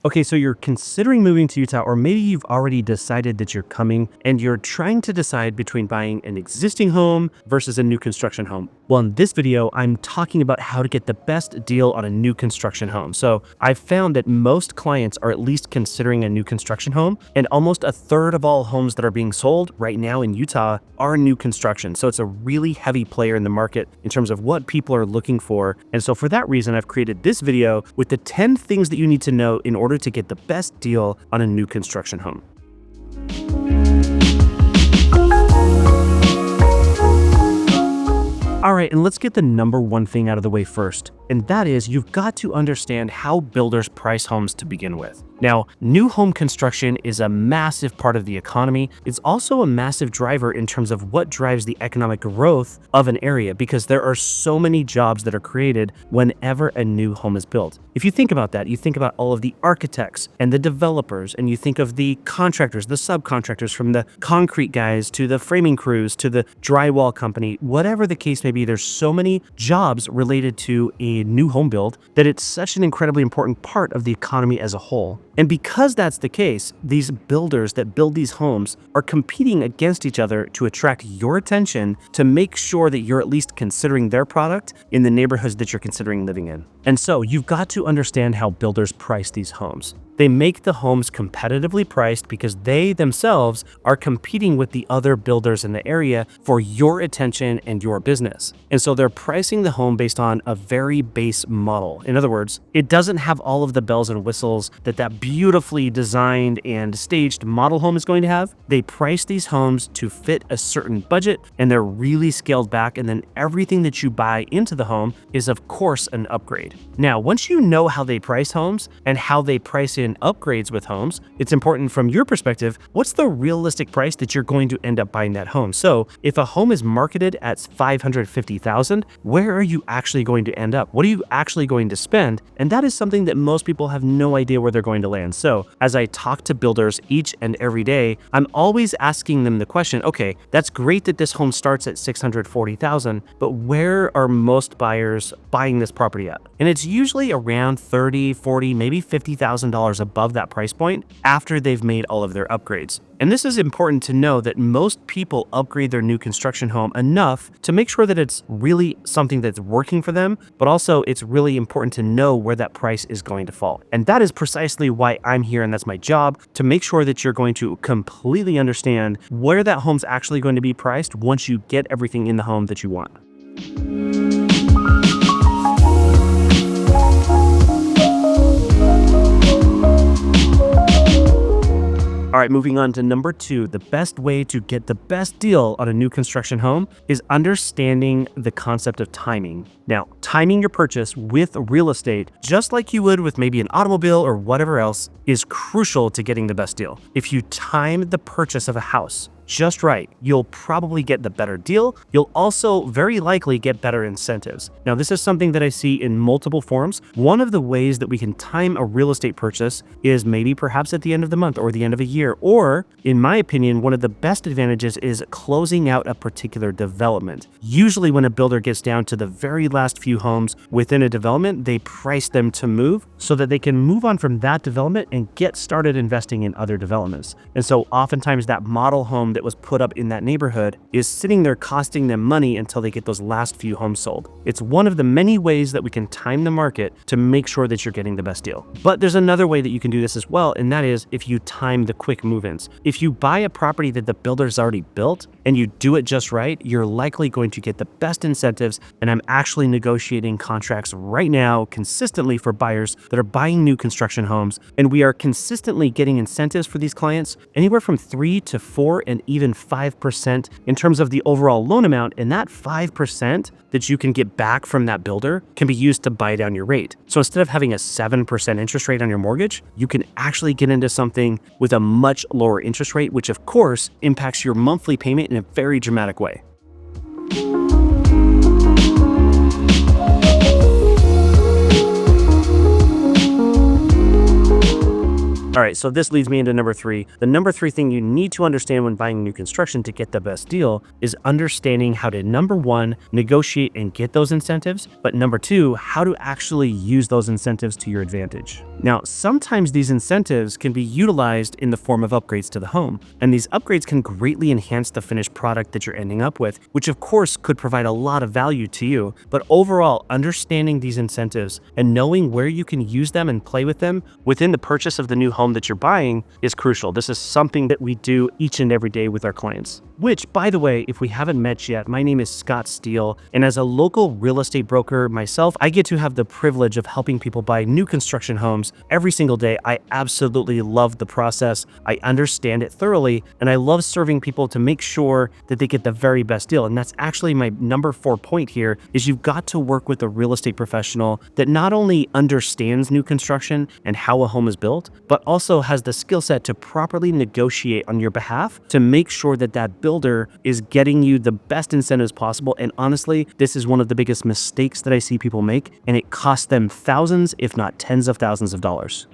Okay, so you're considering moving to Utah, or maybe you've already decided that you're coming and you're trying to decide between buying an existing home versus a new construction home. Well, in this video, I'm talking about how to get the best deal on a new construction home. So I've found that most clients are at least considering a new construction home, and almost a third of all homes that are being sold right now in Utah are new construction. So it's a really heavy player in the market in terms of what people are looking for. And so for that reason, I've created this video with the 10 things that you need to know in order to get the best deal on a new construction home. All right, and let's get the number one thing out of the way first, and that is you've got to understand how builders price homes to begin with. Now, new home construction is a massive part of the economy. It's also a massive driver in terms of what drives the economic growth of an area, because there are so many jobs that are created whenever a new home is built. If you think about that, you think about all of the architects and the developers, and you think of the contractors, the subcontractors, from the concrete guys to the framing crews to the drywall company, whatever the case may be, there's so many jobs related to a new home build that it's such an incredibly important part of the economy as a whole. And because that's the case, these builders that build these homes are competing against each other to attract your attention to make sure that you're at least considering their product in the neighborhoods that you're considering living in. And so you've got to understand how builders price these homes. They make the homes competitively priced because they themselves are competing with the other builders in the area for your attention and your business. And so they're pricing the home based on a very base model. In other words, it doesn't have all of the bells and whistles that beautifully designed and staged model home is going to have. They price these homes to fit a certain budget, and they're really scaled back, and then everything that you buy into the home is of course an upgrade. Now, once you know how they price homes and how they price in upgrades with homes, it's important from your perspective, what's the realistic price that you're going to end up buying that home? So if a home is marketed at $550,000, where are you actually going to end up? What are you actually going to spend? And that is something that most people have no idea where they're going to land. So as I talk to builders each and every day, I'm always asking them the question, okay, that's great that this home starts at $640,000, but where are most buyers buying this property at? And it's usually around $30,000, $40,000, maybe $50,000 above that price point after they've made all of their upgrades. And this is important to know, that most people upgrade their new construction home enough to make sure that it's really something that's working for them, but also it's really important to know where that price is going to fall. And that is precisely why I'm here, and that's my job, to make sure that you're going to completely understand where that home's actually going to be priced once you get everything in the home that you want. All right, moving on to number 2, the best way to get the best deal on a new construction home is understanding the concept of timing. Now, timing your purchase with real estate, just like you would with maybe an automobile or whatever else, is crucial to getting the best deal. If you time the purchase of a house just right, you'll probably get the better deal. You'll also very likely get better incentives. Now, this is something that I see in multiple forms. One of the ways that we can time a real estate purchase is maybe perhaps at the end of the month or the end of a year, or in my opinion, one of the best advantages is closing out a particular development. Usually when a builder gets down to the very last few homes within a development, they price them to move so that they can move on from that development and get started investing in other developments. And so oftentimes that model home that was put up in that neighborhood is sitting there costing them money until they get those last few homes sold. It's one of the many ways that we can time the market to make sure that you're getting the best deal. But there's another way that you can do this as well, and that is if you time the quick move-ins. If you buy a property that the builder's already built and you do it just right, you're likely going to get the best incentives. And I'm actually negotiating contracts right now consistently for buyers that are buying new construction homes, and we are consistently getting incentives for these clients anywhere from 3 to 4 and even 5% in terms of the overall loan amount. And that 5% that you can get back from that builder can be used to buy down your rate. So instead of having a 7% interest rate on your mortgage, you can actually get into something with a much lower interest rate, which of course impacts your monthly payment in a very dramatic way. All right, so this leads me into number three. The number three thing you need to understand when buying new construction to get the best deal is understanding how to, number one, negotiate and get those incentives, but number two, how to actually use those incentives to your advantage. Now, sometimes these incentives can be utilized in the form of upgrades to the home, and these upgrades can greatly enhance the finished product that you're ending up with, which of course could provide a lot of value to you. But overall, understanding these incentives and knowing where you can use them and play with them within the purchase of the new home that you're buying is crucial. This is something that we do each and every day with our clients. Which, by the way, if we haven't met yet, my name is Steele, and as a local real estate broker myself, I get to have the privilege of helping people buy new construction homes every single day. I absolutely love the process. I understand it thoroughly, and I love serving people to make sure that they get the very best deal. And that's actually my number 4 point here, is you've got to work with a real estate professional that not only understands new construction and how a home is built, but also has the skill set to properly negotiate on your behalf to make sure that that builder is getting you the best incentives possible. And honestly, this is one of the biggest mistakes that I see people make, and it costs them thousands, if not tens of thousands of dollars.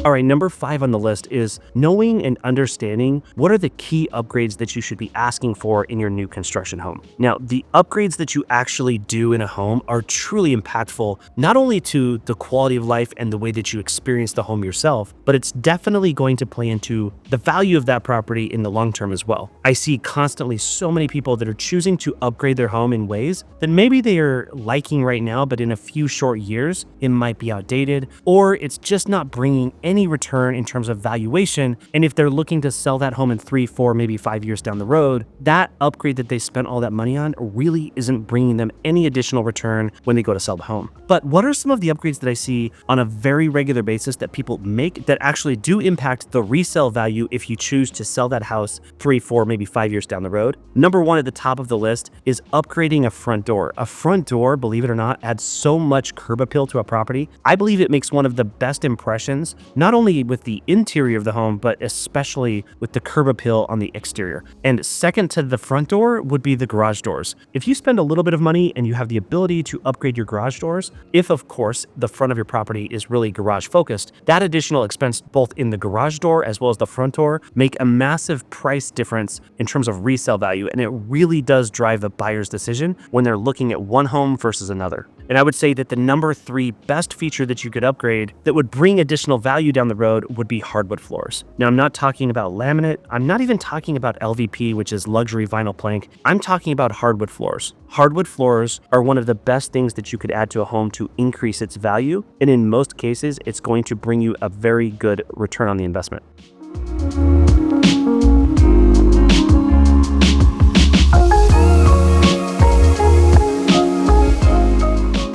All right, number 5 on the list is knowing and understanding what are the key upgrades that you should be asking for in your new construction home. Now, the upgrades that you actually do in a home are truly impactful, not only to the quality of life and the way that you experience the home yourself, but it's definitely going to play into the value of that property in the long term as well. I see constantly so many people that are choosing to upgrade their home in ways that maybe they are liking right now, but in a few short years, it might be outdated, or it's just not bringing any return in terms of valuation. And if they're looking to sell that home in 3, 4, maybe 5 years down the road, that upgrade that they spent all that money on really isn't bringing them any additional return when they go to sell the home. But what are some of the upgrades that I see on a very regular basis that people make that actually do impact the resale value if you choose to sell that house 3, 4, maybe 5 years down the road? Number 1 at the top of the list is upgrading a front door. A front door, believe it or not, adds so much curb appeal to a property. I believe it makes one of the best impressions, not only with the interior of the home, but especially with the curb appeal on the exterior. And second to the front door would be the garage doors. If you spend a little bit of money and you have the ability to upgrade your garage doors, if of course the front of your property is really garage focused, that additional expense both in the garage door as well as the front door make a massive price difference in terms of resale value. And it really does drive the buyer's decision when they're looking at one home versus another. And I would say that the number 3 best feature that you could upgrade that would bring additional value down the road would be hardwood floors. Now, I'm not talking about laminate. I'm not even talking about LVP, which is luxury vinyl plank. I'm talking about hardwood floors. Hardwood floors are one of the best things that you could add to a home to increase its value. And in most cases, it's going to bring you a very good return on the investment.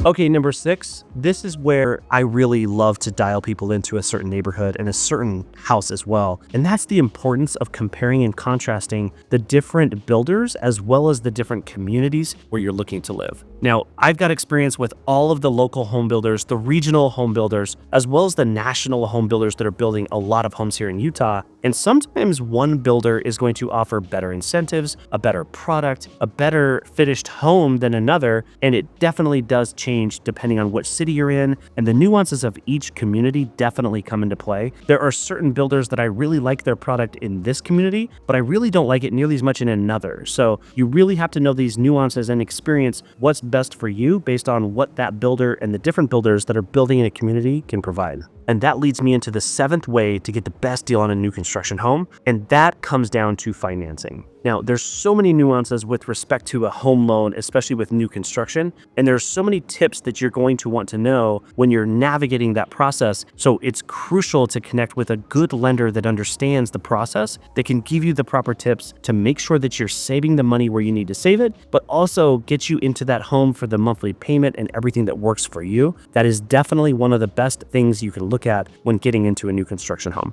Okay, number 6, this is where I really love to dial people into a certain neighborhood and a certain house as well. And that's the importance of comparing and contrasting the different builders as well as the different communities where you're looking to live. Now, I've got experience with all of the local home builders, the regional home builders, as well as the national home builders that are building a lot of homes here in Utah. And sometimes one builder is going to offer better incentives, a better product, a better finished home than another. And it definitely does change depending on which city you're in. And the nuances of each community definitely come into play. There are certain builders that I really like their product in this community, but I really don't like it nearly as much in another. So you really have to know these nuances and experience what's best for you based on what that builder and the different builders that are building in a community can provide. And that leads me into the 7th way to get the best deal on a new construction home, and that comes down to financing. Now, there's so many nuances with respect to a home loan, especially with new construction, and there's so many tips that you're going to want to know when you're navigating that process. So it's crucial to connect with a good lender that understands the process, that can give you the proper tips to make sure that you're saving the money where you need to save it, but also get you into that home for the monthly payment and everything that works for you. That is definitely one of the best things you can look at when getting into a new construction home.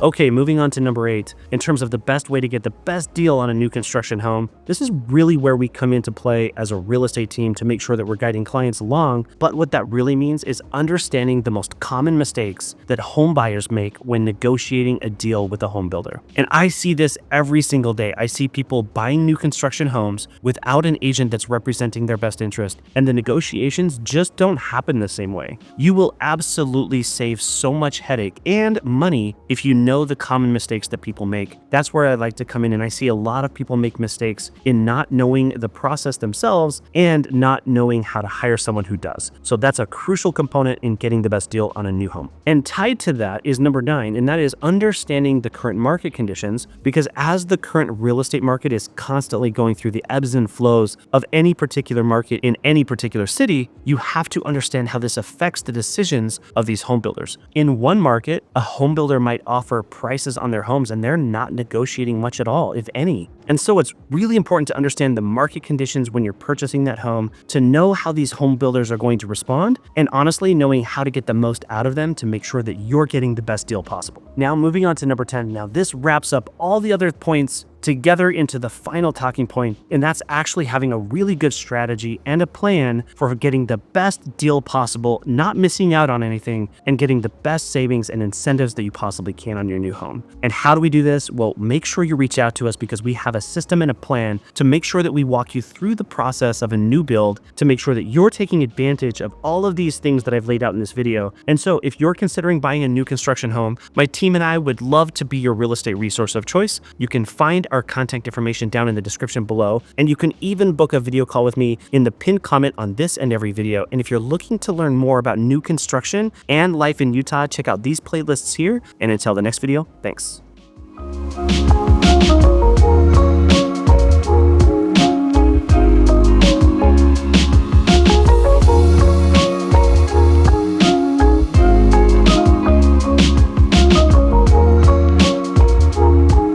Okay, moving on to number 8. In terms of the best way to get the best deal on a new construction home, this is really where we come into play as a real estate team to make sure that we're guiding clients along. But what that really means is understanding the most common mistakes that home buyers make when negotiating a deal with a home builder. And I see this every single day. I see people buying new construction homes without an agent that's representing their best interest, and the negotiations just don't happen the same way. You will absolutely save so much headache and money if you know the common mistakes that people make. That's where I like to come in, and I see a lot of people make mistakes in not knowing the process themselves and not knowing how to hire someone who does. So that's a crucial component in getting the best deal on a new home. And tied to that is number 9, and that is understanding the current market conditions, because as the current real estate market is constantly going through the ebbs and flows of any particular market in any particular city, you have to understand how this affects the decisions of these home builders. In one market, a home builder might offer prices on their homes and they're not negotiating much at all, if any. And so it's really important to understand the market conditions when you're purchasing that home, to know how these home builders are going to respond, and honestly knowing how to get the most out of them to make sure that you're getting the best deal possible. Now moving on to number 10. Now this wraps up all the other points together into the final talking point, and that's actually having a really good strategy and a plan for getting the best deal possible, not missing out on anything, and getting the best savings and incentives that you possibly can on your new home. And how do we do this? Well, make sure you reach out to us, because we have a system and a plan to make sure that we walk you through the process of a new build to make sure that you're taking advantage of all of these things that I've laid out in this video. And so if you're considering buying a new construction home, my team and I would love to be your real estate resource of choice. You can find our contact information down in the description below, and you can even book a video call with me in the pinned comment on this and every video. And if you're looking to learn more about new construction and life in Utah, check out these playlists here. And until the next video, thanks.